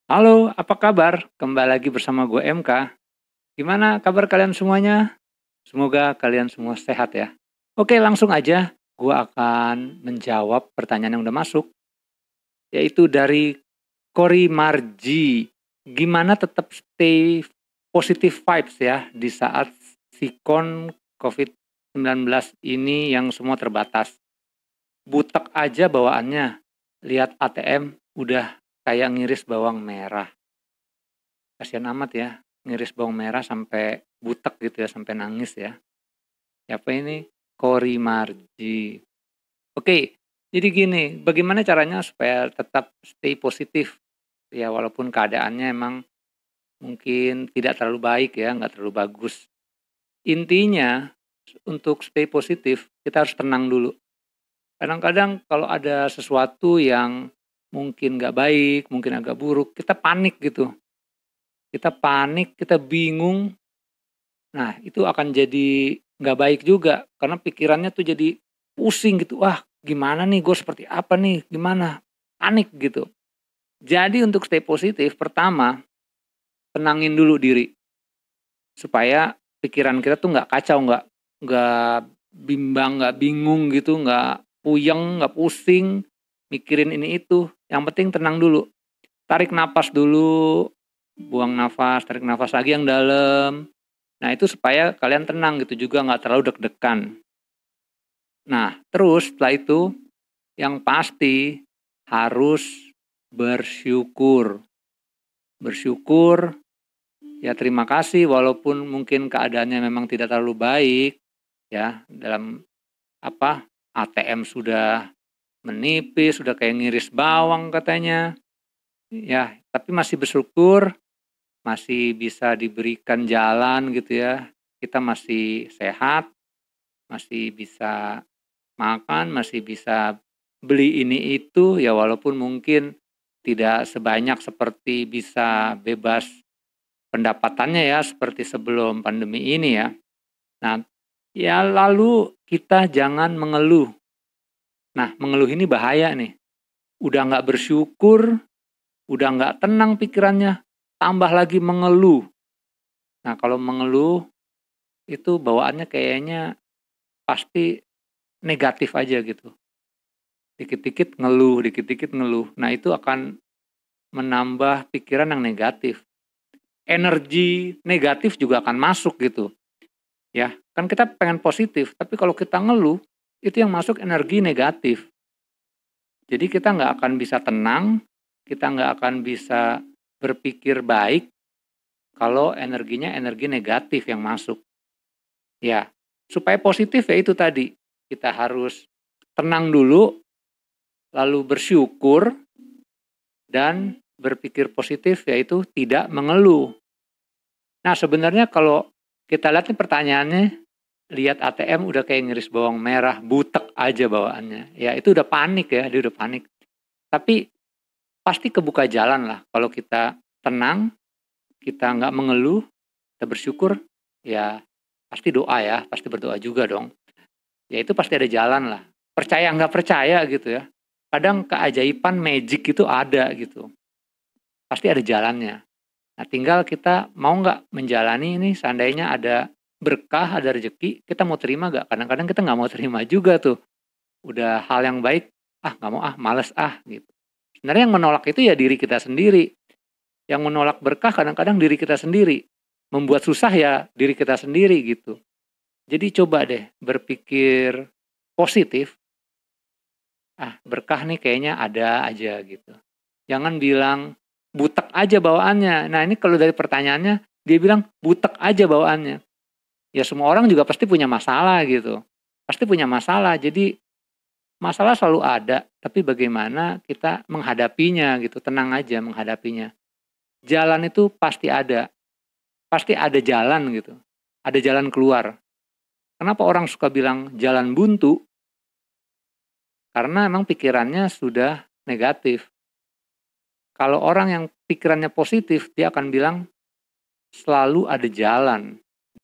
Halo, apa kabar? Kembali lagi bersama gue MK. Gimana kabar kalian semuanya? Semoga kalian semua sehat ya. Oke, langsung aja. Gue akan menjawab pertanyaan yang udah masuk, yaitu dari Cory Marji. Gimana tetap stay positive vibes ya di saat sikon COVID-19 ini yang semua terbatas. Butek aja bawaannya. Lihat ATM udah kayak ngiris bawang merah. Kasihan amat ya, ngiris bawang merah sampai butek gitu ya, sampai nangis ya. Siapa ini? Cory Marji. Oke, jadi gini, bagaimana caranya supaya tetap stay positif? Ya walaupun keadaannya emang mungkin tidak terlalu baik ya, nggak terlalu bagus. Intinya untuk stay positif, kita harus tenang dulu. Kadang-kadang kalau ada sesuatu yang mungkin nggak baik, mungkin agak buruk, kita panik gitu. Kita panik, kita bingung. Nah, itu akan jadi nggak baik juga, karena pikirannya tuh jadi pusing gitu, "Wah, gimana nih, gue seperti apa nih, gimana?" Panik gitu. Jadi untuk stay positif, pertama, tenangin dulu diri, supaya pikiran kita tuh nggak kacau, nggak bimbang, nggak bingung gitu, nggak puyeng, nggak pusing, mikirin ini itu. Yang penting tenang dulu, tarik napas dulu, buang nafas, tarik nafas lagi yang dalam. Nah, itu supaya kalian tenang gitu juga, nggak terlalu deg-degan. Nah, terus setelah itu yang pasti harus bersyukur. Bersyukur, ya terima kasih walaupun mungkin keadaannya memang tidak terlalu baik ya, dalam ATM sudah menipis, sudah kayak ngiris bawang katanya. Ya, tapi masih bersyukur, masih bisa diberikan jalan gitu ya. Kita masih sehat, masih bisa makan, masih bisa beli ini itu, ya walaupun mungkin tidak sebanyak seperti bisa bebas pendapatannya ya, seperti sebelum pandemi ini ya. Nah, ya lalu kita jangan mengeluh. Nah, mengeluh ini bahaya nih. Udah nggak bersyukur, udah nggak tenang pikirannya, tambah lagi mengeluh. Nah, kalau mengeluh itu bawaannya kayaknya pasti negatif aja gitu. Dikit-dikit ngeluh, dikit-dikit ngeluh. Nah, itu akan menambah pikiran yang negatif. Energi negatif juga akan masuk gitu, ya. Kan kita pengen positif, tapi kalau kita ngeluh, itu yang masuk energi negatif. Jadi kita nggak akan bisa tenang, kita nggak akan bisa berpikir baik kalau energinya energi negatif yang masuk. Ya, supaya positif ya itu tadi, kita harus tenang dulu, lalu bersyukur, dan berpikir positif yaitu tidak mengeluh. Nah, sebenarnya kalau kita lihat nih pertanyaannya, lihat ATM udah kayak ngiris bawang merah, butek aja bawaannya. Ya itu udah panik ya, dia udah panik. Tapi pasti kebuka jalan lah kalau kita tenang, kita nggak mengeluh, kita bersyukur, ya pasti doa ya, pasti berdoa juga dong. Ya itu pasti ada jalan lah. Percaya nggak percaya gitu ya. Kadang keajaiban magic itu ada gitu. Pasti ada jalannya. Nah, tinggal kita mau nggak menjalani ini, seandainya ada berkah, ada rezeki, kita mau terima nggak? Kadang-kadang kita nggak mau terima juga tuh. Udah hal yang baik, ah nggak mau ah, males ah gitu. Sebenarnya yang menolak itu ya diri kita sendiri. Yang menolak berkah kadang-kadang diri kita sendiri. Membuat susah ya diri kita sendiri gitu. Jadi coba deh berpikir positif. Ah, berkah nih kayaknya ada aja gitu. Jangan bilang butek aja bawaannya. Nah, ini kalau dari pertanyaannya dia bilang butek aja bawaannya. Ya semua orang juga pasti punya masalah gitu. Pasti punya masalah. Jadi masalah selalu ada, tapi bagaimana kita menghadapinya gitu. Tenang aja menghadapinya. Jalan itu pasti ada. Pasti ada jalan gitu. Ada jalan keluar. Kenapa orang suka bilang jalan buntu? Karena emang pikirannya sudah negatif. Kalau orang yang pikirannya positif, dia akan bilang selalu ada jalan.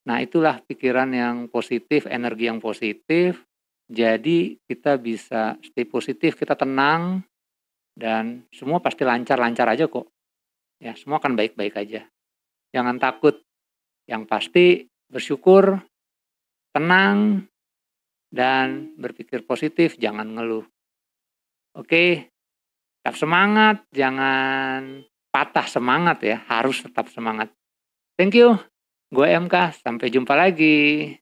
Nah, itulah pikiran yang positif, energi yang positif. Jadi kita bisa stay positif, kita tenang, dan semua pasti lancar-lancar aja kok. ya semua akan baik-baik aja. Jangan takut, yang pasti bersyukur, tenang, dan berpikir positif, jangan ngeluh. Oke, tetap semangat, jangan patah semangat ya, harus tetap semangat. Thank you, gue MK, sampai jumpa lagi.